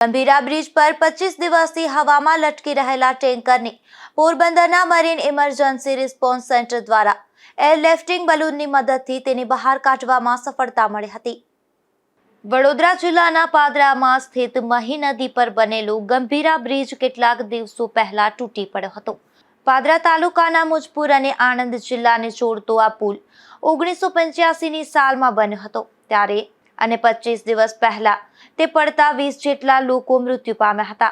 Gambhira bridge પર 25 દિવસથી હવામાં લટકી રહેલા ટેન્કરને પોરબંદરના મરીન ઇમરજન્સી રિસ્પોન્સ સેન્ટર દ્વારા એરલિફ્ટિંગ બલૂનની મદદથી તેને બહાર કાઢવામાં સફળતા મળી હતી। વડોદરા જિલ્લાના પાદરામાં સ્થિત મહી નદી પર બનેલો ગંભીરા બ્રિજ કેટલાક દિવસો પહેલા તૂટી પડ્યો હતો। પાદરા તાલુકાના મુજપુર અને આણંદ જિલ્લાને જોડતો આ પુલ 1985ની સાલમાં બન્યો હતો ત્યારે અને 25 દિવસ પહેલા તે પડતા 20 જેટલા લોકો મૃત્યુ પામ્યા હતા।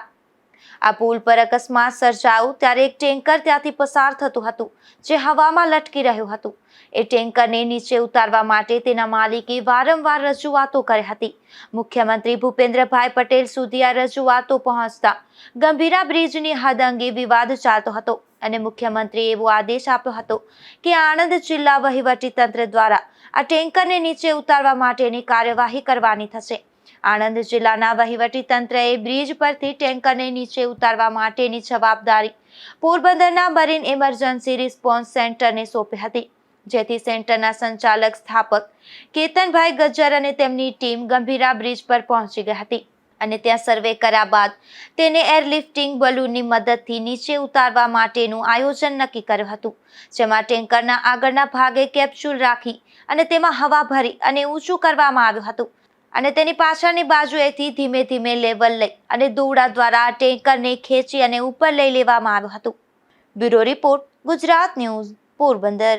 આ પુલ પર અકસ્માત સર્જાયો ત્યારે એક ટેન્કર ત્યાંથી પસાર થતું હતું જે હવામાં લટકી રહ્યું હતું। એ ટેન્કરને નીચે ઉતારવા માટે તેના માલિકે વારંવાર રજૂઆતો કરી હતી। મુખ્યમંત્રી ભૂપેન્દ્રભાઈ પટેલ સુધી આ રજૂઆતો પહોંચતા ગંભીરા બ્રિજની હદ અંગે વિવાદ ચાલતો હતો અને મુખ્યમંત્રીએ એવો આદેશ આપ્યો હતો કે આણંદ જિલ્લા વહીવટીતંત્ર દ્વારા આ ટેન્કરને નીચે ઉતારવા માટેની કાર્યવાહી કરવાની થશે। આણંદ જિલ્લાના વહીવટીતંત્રએ બ્રિજ પરથી ટેન્કરને નીચે ઉતારવા માટેની જવાબદારી પોરબંદરના મરીન ઇમરજન્સી રિસ્પોન્સ સેન્ટરને સોંપી હતી, જેથી સેન્ટરના સંચાલક સ્થાપક કેતનભાઈ ગજ્જર અને તેમની ટીમ ગંભીરા બ્રિજ પર પહોંચી ગઈ હતી અને ત્યાં સર્વે કર્યા બાદ તેને એરલિફ્ટિંગ બલૂનની મદદથી નીચે ઉતારવા માટેનું આયોજન નક્કી કર્યું હતું, જેમાં ટેન્કરના આગળના ભાગે કેપ્સ્યુલ રાખી અને તેમાં હવા ભરી અને ઊંચું કરવામાં આવ્યું હતું અને તેની પાછળની બાજુએથી ધીમે ધીમે લેવલ લઈ અને દોરડા દ્વારા આ ટેન્કરને ખેંચી અને ઉપર લઈ લેવામાં આવ્યું હતું। Bureau report, Gujarat news, Porbandar.